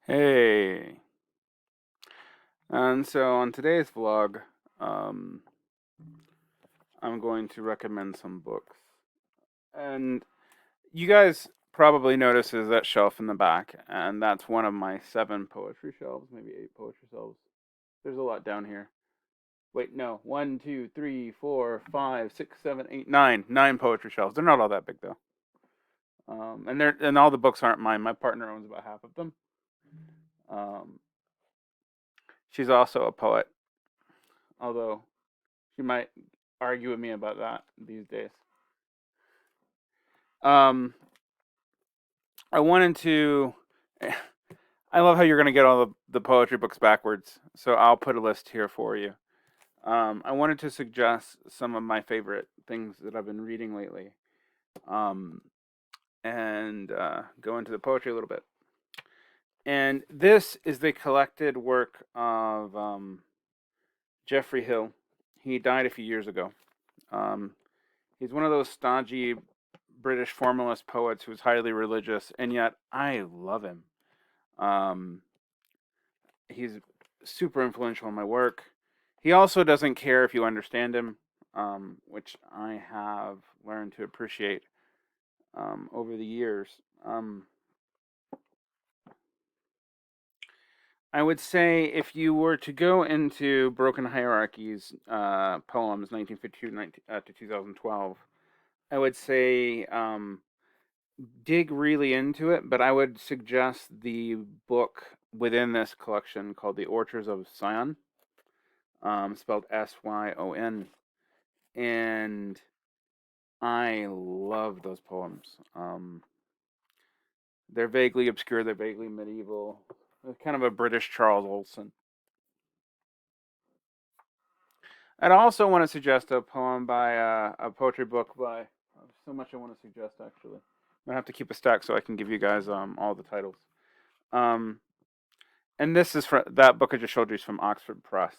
Hey, and so on today's vlog, um, I'm going to recommend some books. And you guys probably notice is that shelf in the back, and that's one of my 7 poetry shelves, maybe 8 poetry shelves. There's a lot down here. Wait, no, 1, 2, 3, 4, 5, 6, 7, 8, 9, 9 poetry shelves. They're not all that big though. And all the books aren't mine. My partner owns about half of them. Um, she's also a poet, although she might argue with me about that these days. Um, I wanted to. I love how you're going to get all the poetry books backwards, so I'll put a list here for you. I wanted to suggest some of my favorite things that I've been reading lately, um, and go into the poetry a little bit. And this is the collected work of Geoffrey Hill. He died a few years ago. Um, he's one of those stodgy British formalist poets who's highly religious, and yet I love him. Um, he's super influential in my work. He also doesn't care if you understand him, which I have learned to appreciate over the years. I would say if you were to go into Broken Hierarchies poems, 1952 to 2012, I would say dig really into it, but I would suggest the book within this collection called The Orchards of Cyan, spelled Syon. And I love those poems. They're vaguely obscure, they're vaguely medieval. They're kind of a British Charles Olson. I'd also want to suggest a poem by a poetry book by so much I want to suggest actually. I have to keep a stack so I can give you guys all the titles. Um, and this is from that book I just showed you is from Oxford Press.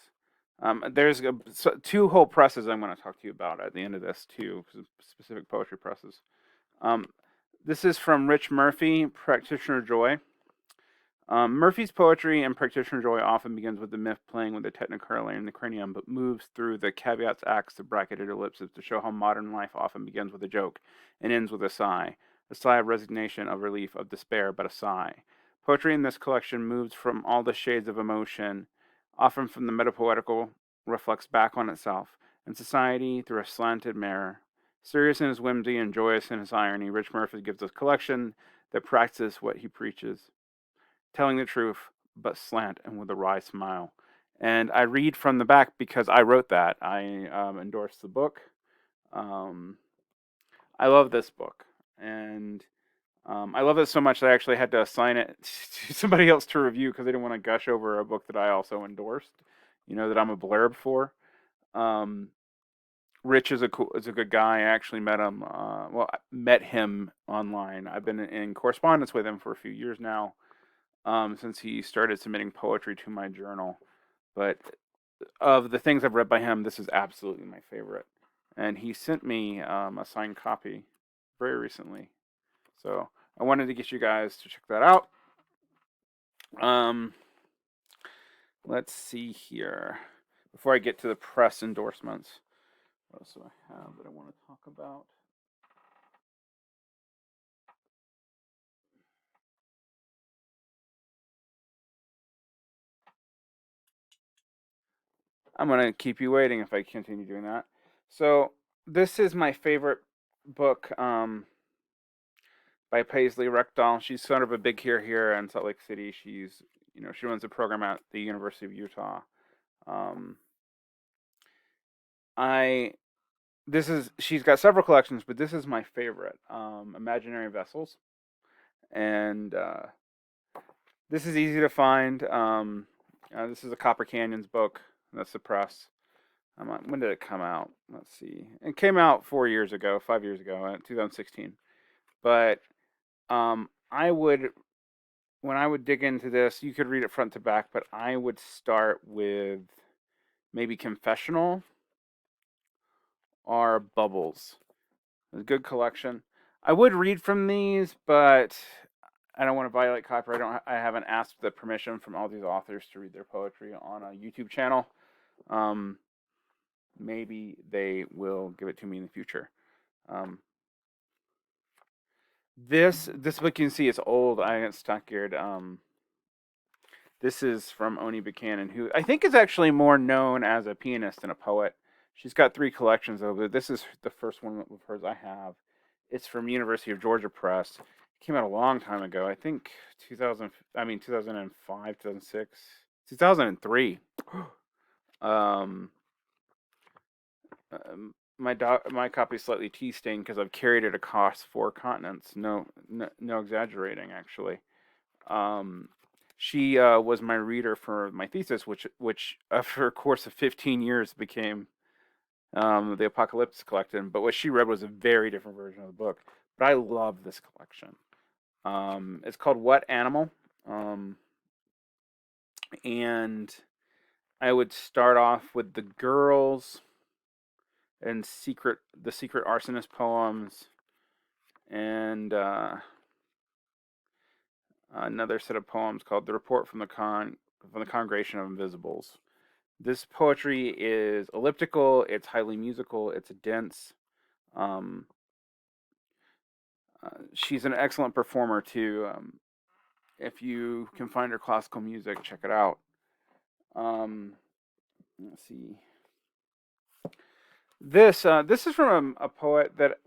There's two whole presses I'm going to talk to you about at the end of this, two specific poetry presses. Um, this is from Rich Murphy, Practitioner Joy. Murphy's poetry and Practitioner Joy often begins with the myth playing with the technicolor in the cranium, but moves through the caveats, acts, the bracketed ellipses to show how modern life often begins with a joke and ends with a sigh of resignation, of relief, of despair, but a sigh. Poetry in this collection moves from all the shades of emotion, often from the metapoetical, reflects back on itself, and society through a slanted mirror. Serious in his whimsy and joyous in his irony, Rich Murphy gives us a collection that practices what he preaches, telling the truth, but slant and with a wry smile. And I read from the back because I wrote that. I endorsed the book. Um, I love this book. And I love it so much that I actually had to assign it to somebody else to review because I didn't want to gush over a book that I also endorsed, that I'm a blurb for. Um, Rich is a good guy. I actually met him. I met him online. I've been in correspondence with him for a few years now, since he started submitting poetry to my journal. But of the things I've read by him, this is absolutely my favorite. And he sent me a signed copy very recently. So I wanted to get you guys to check that out. Um, let's see here. Before I get to the press endorsements, what else do I have that I want to talk about? I'm going to keep you waiting if I continue doing that. So, this is my favorite book by Paisley Rekdal. She's sort of a big here in Salt Lake City. She runs a program at the University of Utah. Um, I she's got several collections, but this is my favorite, Imaginary Vessels, and this is easy to find. This is a Copper Canyons book. That's the press. When did it come out? Let's see. It came out 4 years ago, 5 years ago, 2016. But I would when I would dig into this, you could read it front to back, but I would start with maybe Confessional or Bubbles. It's a good collection. I would read from these, but I don't want to violate copyright. I haven't asked the permission from all these authors to read their poetry on a YouTube channel. Maybe they will give it to me in the future. This book you can see is old. I got stock-geared. This is from Oni Buchanan, who I think is actually more known as a pianist than a poet. She's got 3 collections of it. This is the first one of hers I have. It's from University of Georgia Press. It came out a long time ago. I think 2005, 2006, 2003. My copy is slightly tea stained because I've carried it across 4 continents. No exaggerating, actually. She was my reader for my thesis, which after a course of 15 years became the Apocalypse collection. But what she read was a very different version of the book. But I love this collection. It's called What Animal? And I would start off with The Girls and the Secret Arsonist poems, and another set of poems called The Report from the Congregation of Invisibles. This poetry is elliptical, it's highly musical, it's dense. She's an excellent performer too. If you can find her classical music, check it out. Let's see. This is from a poet that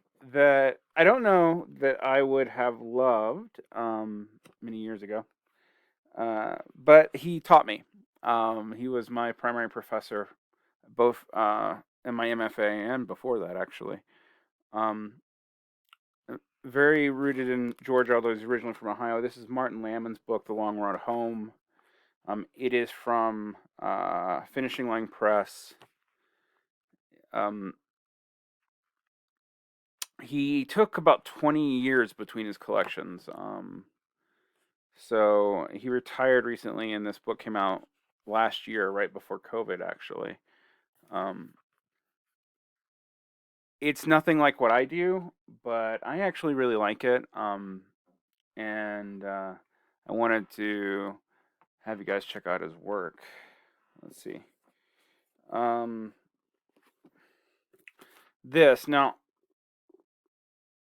I don't know that I would have loved many years ago, but he taught me. He was my primary professor, both in my MFA and before that, actually. Very rooted in Georgia, although he's originally from Ohio. This is Martin Lammon's book, The Long Road Home. It is from Finishing Line Press. He took about 20 years between his collections. So he retired recently, and this book came out last year, right before COVID, actually. It's nothing like what I do, but I actually really like it. And I wanted to have you guys check out his work. Let's see. Now,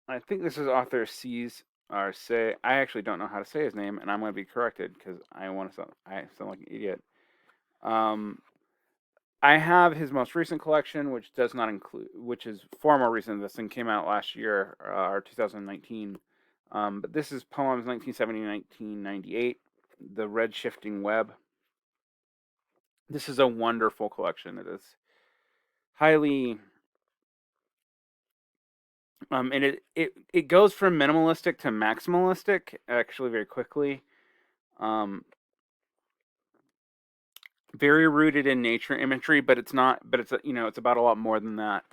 I think this is author Aase, or say. I actually don't know how to say his name, and I'm going to be corrected because I sound like an idiot. I have his most recent collection, which does not include, which is far more recent. This thing came out last year, or 2019. But this is poems 1970, 1998, the Redshifting Web. This is a wonderful collection. It is highly, and it goes from minimalistic to maximalistic actually very quickly. Very rooted in nature imagery, but it's not. But it's it's about a lot more than that.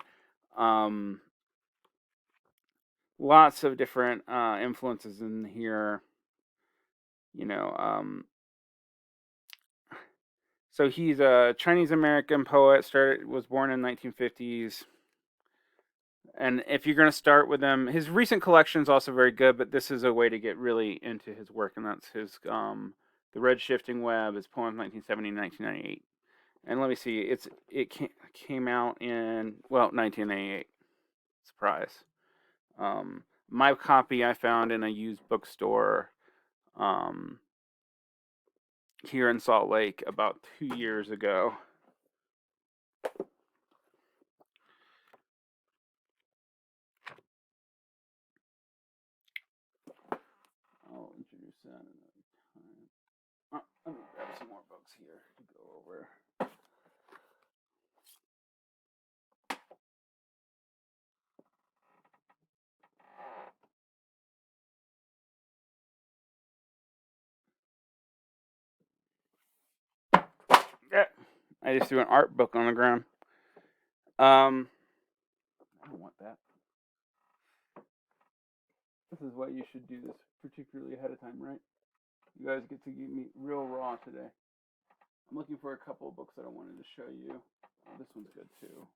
Lots of different influences in here. So he's a Chinese American poet. Was born in 1950s. And if you're going to start with him, his recent collection is also very good. But this is a way to get really into his work, and that's his the Redshifting Web. His poems 1970 and 1998. And let me see. It came out in 1998. Surprise. My copy I found in a used bookstore here in Salt Lake about 2 years ago. I'll introduce that another time. Let me grab some more books here to go over. Yeah, I just threw an art book on the ground. I don't want that. This is why you should do this particularly ahead of time, right? You guys get to get me real raw today. I'm looking for a couple of books that I wanted to show you. This one's good too.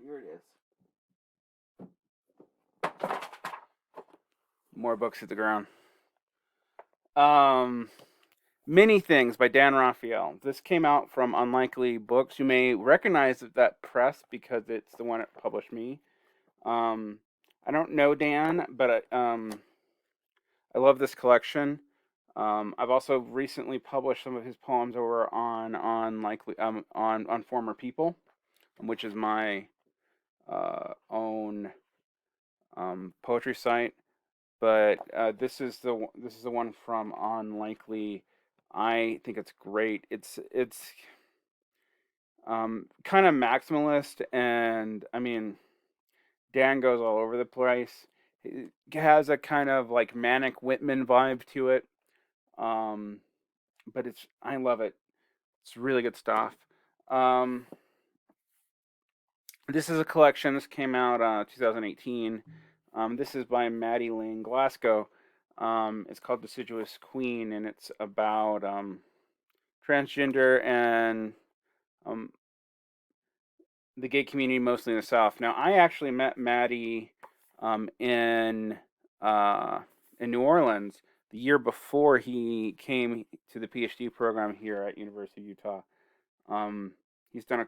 Here it is. More books hit the ground. Manything by Dan Raphael. This came out from Unlikely Books. You may recognize that press because it's the one that published me. I don't know Dan, but I love this collection. I've also recently published some of his poems over on Former People, which is my own poetry site. But this is the one from Unlikely. I think it's great. It's kind of maximalist, and I mean, Dan goes all over the place. It has a kind of like manic Whitman vibe to it. But I love it. It's really good stuff. This is a collection. This came out 2018. This is by Maddie Lane Glasgow. It's called Deciduous Queen, and it's about transgender and the gay community, mostly in the South. Now, I actually met Maddie in New Orleans the year before he came to the PhD program here at University of Utah. He's done a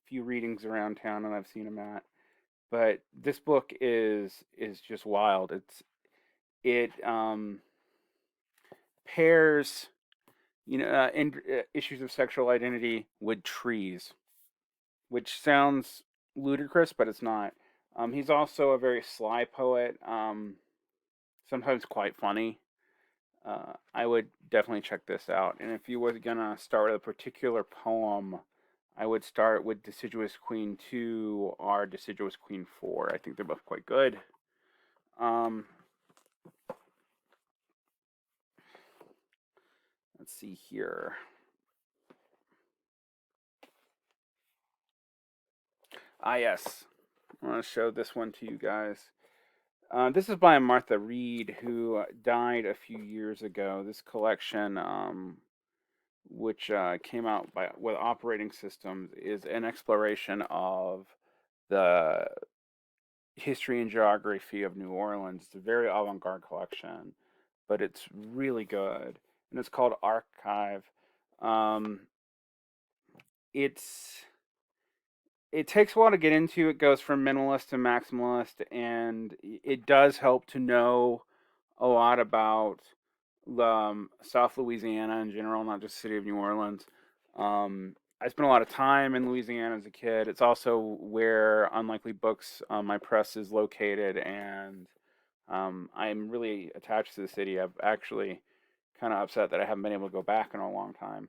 few readings around town, and I've seen him at. But this book is just wild. It pairs issues of sexual identity with trees, which sounds ludicrous, but it's not. He's also a very sly poet, sometimes quite funny. I would definitely check this out. And if you were going to start with a particular poem, I would start with Deciduous Queen 2 or Deciduous Queen 4. I think they're both quite good. Let's see here. Yes. I want to show this one to you guys. This is by Marthe Reed, who died a few years ago. This collection, which came out with Operating Systems, is an exploration of the history and geography of New Orleans. It's a very avant-garde collection, but it's really good, and it's called Ark Hive. It takes a while to get into. It goes from minimalist to maximalist, and it does help to know a lot about South Louisiana in general, not just the city of New Orleans. I spent a lot of time in Louisiana as a kid. It's also where Unlikely Books, my press, is located, and I'm really attached to the city. I've actually kind of upset that I haven't been able to go back in a long time.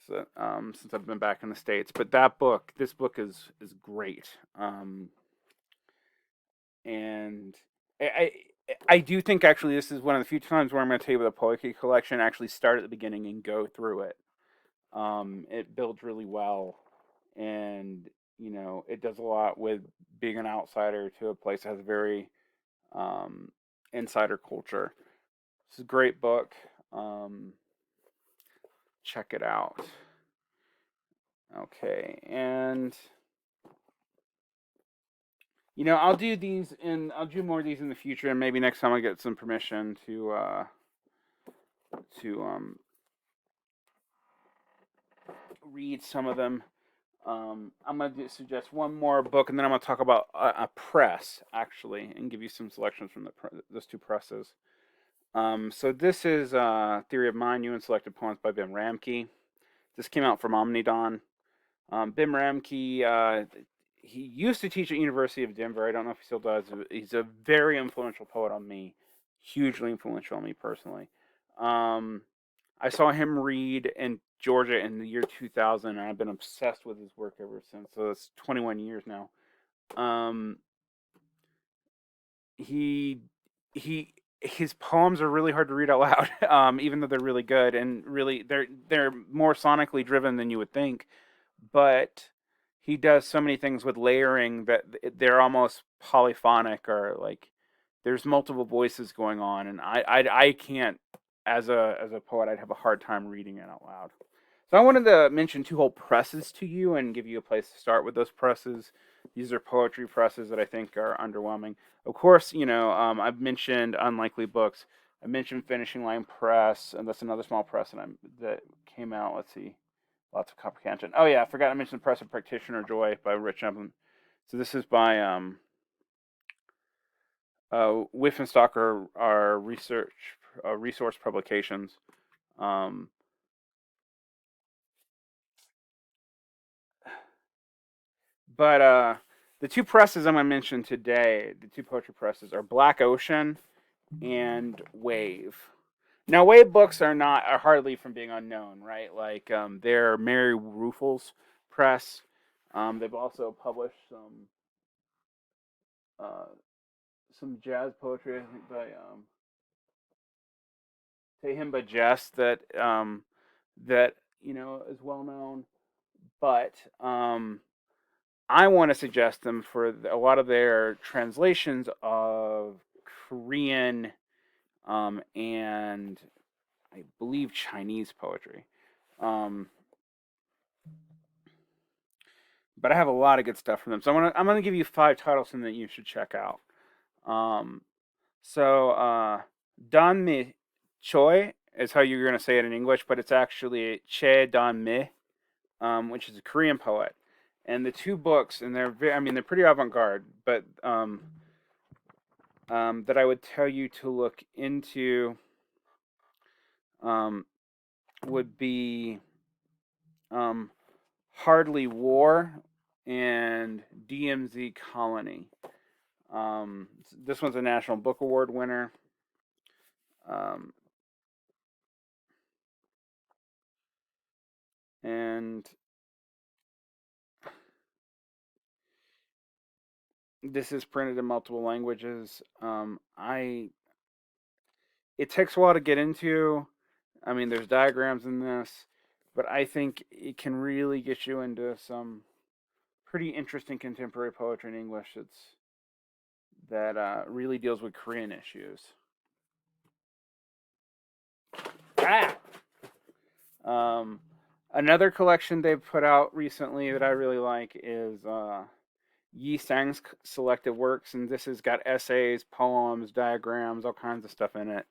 So, since I've been back in the States. But this book is great. And I do think actually this is one of the few times where I'm going to tell you about the poetry collection, actually start at the beginning and go through it. It builds really well, and it does a lot with being an outsider to a place that has a very insider culture. It's a great book. Check it out. Okay, and I'll do these, and I'll do more of these in the future, and maybe next time I get some permission to read some of them. I'm going to suggest one more book, and then I'm going to talk about a press, actually, and give you some selections from those two presses. So this is Theory of Mind, New and Selected Poems by Bim Ramke. This came out from Omnidawn. Bim Ramke, he used to teach at University of Denver. I don't know if he still does. He's a very influential poet on me, hugely influential on me personally. I saw him read in Georgia in the year 2000, and I've been obsessed with his work ever since. So it's 21 years now. His poems are really hard to read out loud, even though they're really good, and really they're more sonically driven than you would think. But he does so many things with layering that they're almost polyphonic, or like there's multiple voices going on, and I can't, as a poet, I'd have a hard time reading it out loud. So I wanted to mention two whole presses to you and give you a place to start with those presses. These are poetry presses that I think are underwhelming. Of course, I've mentioned Unlikely Books. I mentioned Finishing Line Press, and that's another small press that came out. Let's see, lots of comprehension. Oh yeah, I forgot to mention the press of Practitioner Joy by Redshifting. So this is by Whiffenstock are resource publications. But the two presses I'm going to mention today, the two poetry presses, are Black Ocean and Wave. Now, Wave books are hardly from being unknown, right? Like they're Mary Ruefle's press. They've also published some jazz poetry, I think by Tyehimba Jess that is well known. But I want to suggest them for a lot of their translations of Korean and I believe Chinese poetry. But I have a lot of good stuff from them. So I'm gonna give you 5 titles from that you should check out. So Don Mee Choi is how you're gonna say it in English, but it's actually Che Don Mee, which is a Korean poet. And the two books, and they're they're pretty avant-garde, but that I would tell you to look into would be Hardly War and DMZ Colony. This one's a National Book Award winner. And this is printed in multiple languages. It takes a while to get into. There's diagrams in this, but I think it can really get you into some pretty interesting contemporary poetry in English. That really deals with Korean issues. Another collection they've put out recently that I really like is Yi Sang's selected works, and this has got essays, poems, diagrams, all kinds of stuff in it.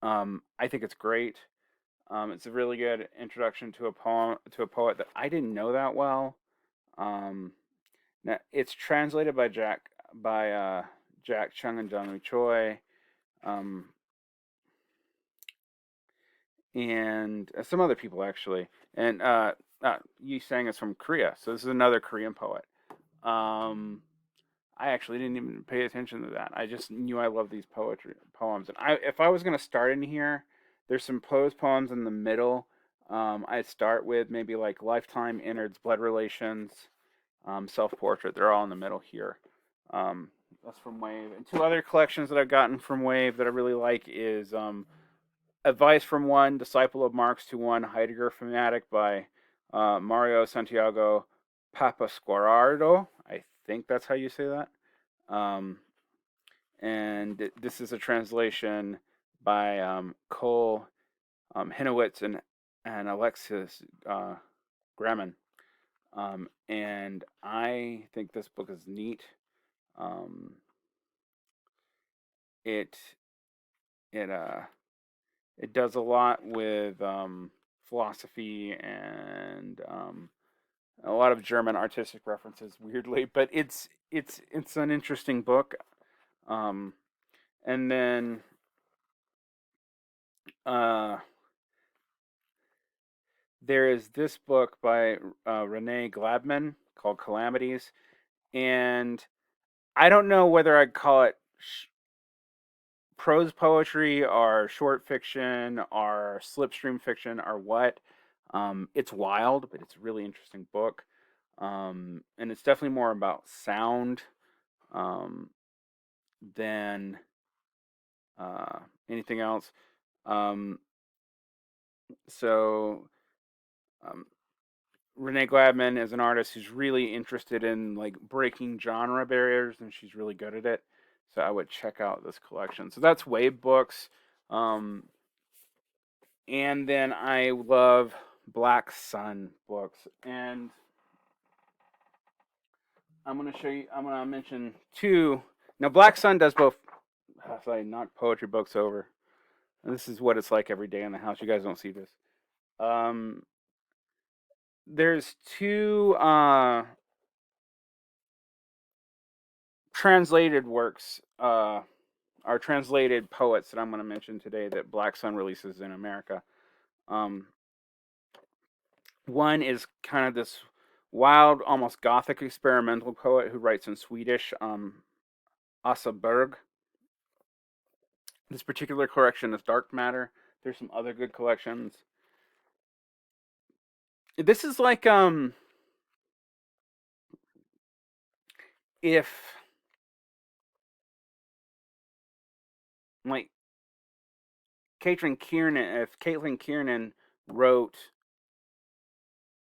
I think it's great. It's a really good introduction to a poet that I didn't know that well. Now it's translated by Jack Chung and Don Mee Choi, and some other people actually. And Yi Sang is from Korea, so this is another Korean poet. I actually didn't even pay attention to that. I just knew I loved these poems. And if I was going to start in here, there's some prose poems in the middle. I'd start with maybe like Lifetime, Innards, Blood Relations, Self-Portrait. They're all in the middle here. That's from Wave. And two other collections that I've gotten from Wave that I really like is Advice from One, Disciple of Marx to One, Heidegger Fanatic by Mario Santiago Papasquardo. I think that's how you say that. And this is a translation by Cole Hinowitz and Alexis Graman. And I think this book is neat. It does a lot with philosophy and a lot of German artistic references, weirdly, but it's an interesting book. And then there is this book by Renee Gladman called Calamities, and I don't know whether I'd call it prose poetry or short fiction or slipstream fiction or what. It's wild, but it's a really interesting book. And it's definitely more about sound than anything else. So Renee Gladman is an artist who's really interested in like breaking genre barriers, and she's really good at it. So I would check out this collection. So that's Wave Books. And then I love Black Sun books, and I'm gonna show you. I'm gonna mention two. Now, Black Sun does both. If I knock poetry books over, and this is what it's like every day in the house. You guys don't see this. Um, there's two translated works, are translated poets that I'm going to mention today that Black Sun releases in America. Um, one is kind of this wild, almost gothic experimental poet who writes in Swedish, Aase Berg. This particular collection is Dark Matter. There's some other good collections. This is like if like Caitlin Kiernan wrote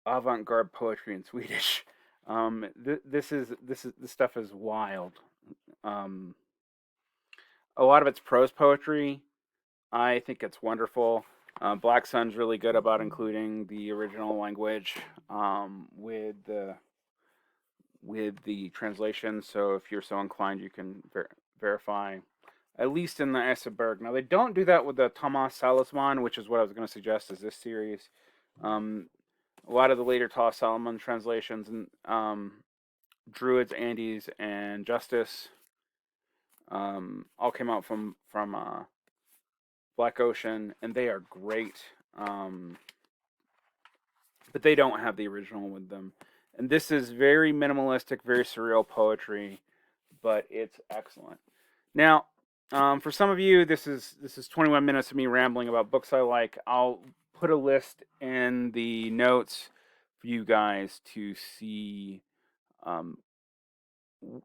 avant-garde poetry in Swedish. This stuff is wild. Um, a lot of it's prose poetry. I think it's wonderful. Black Sun's really good about including the original language with the translation. So if you're so inclined, you can verify, at least in the Aase Berg. Now they don't do that with the Tomaz Salamun, which is what I was going to suggest as this series. A lot of the later Salamun translations and Druids, Andes, and Justice all came out from Black Ocean, and they are great. But they don't have the original with them. And this is very minimalistic, very surreal poetry, but it's excellent. Now, for some of you, this is 21 minutes of me rambling about books I like. I'll put a list in the notes for you guys to see,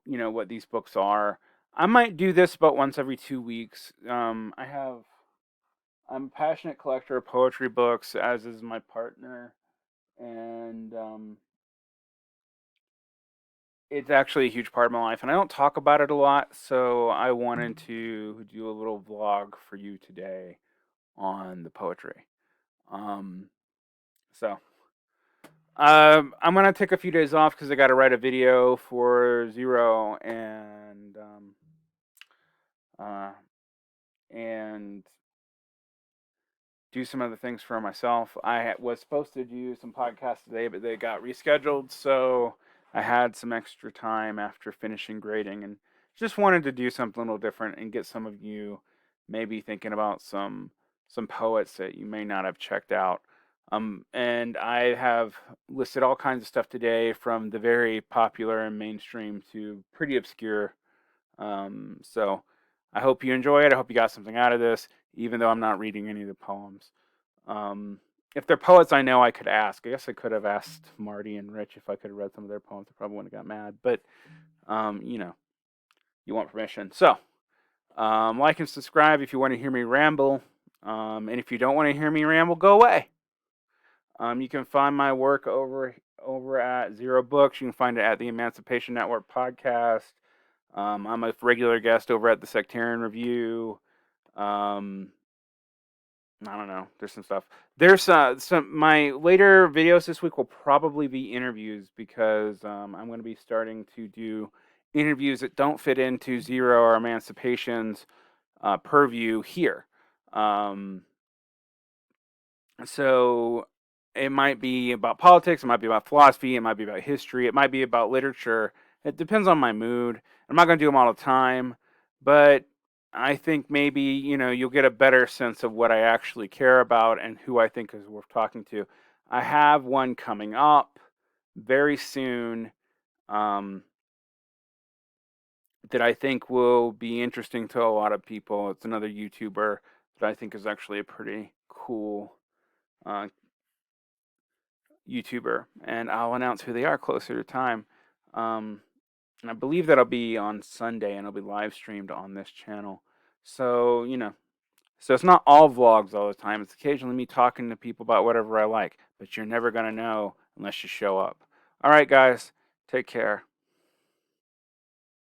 what these books are. I might do this about once every 2 weeks. I'm a passionate collector of poetry books, as is my partner, and it's actually a huge part of my life, and I don't talk about it a lot, so I wanted to do a little vlog for you today on the poetry. So I'm gonna take a few days off because I got to write a video for Zero and do some other things for myself. I was supposed to do some podcasts today, but they got rescheduled, so I had some extra time after finishing grading and just wanted to do something a little different and get some of you maybe thinking about some poets that you may not have checked out. And I have listed all kinds of stuff today, from the very popular and mainstream to pretty obscure. So I hope you enjoy it. I hope you got something out of this, even though I'm not reading any of the poems. If they're poets I know, I could ask. I guess I could have asked Marty and Rich if I could have read some of their poems. I probably wouldn't have got mad. But, you want permission. So, like and subscribe if you want to hear me ramble. And if you don't want to hear me ramble, go away. You can find my work over at Zero Books. You can find it at the Emancipation Network podcast. I'm a regular guest over at the Sectarian Review. I don't know. There's some stuff. There's some my later videos this week will probably be interviews, because I'm going to be starting to do interviews that don't fit into Zero or Emancipation's purview here. So it might be about politics, it might be about philosophy, it might be about history, it might be about literature. It depends on my mood. I'm not going to do them all the time, but I think maybe, you'll get a better sense of what I actually care about and who I think is worth talking to. I have one coming up very soon that I think will be interesting to a lot of people. It's another YouTuber that I think is actually a pretty cool YouTuber, and I'll announce who they are closer to time. And I believe that'll be on Sunday, and it'll be live streamed on this channel. So, so it's not all vlogs all the time. It's occasionally me talking to people about whatever I like, but you're never going to know unless you show up. All right, guys, take care.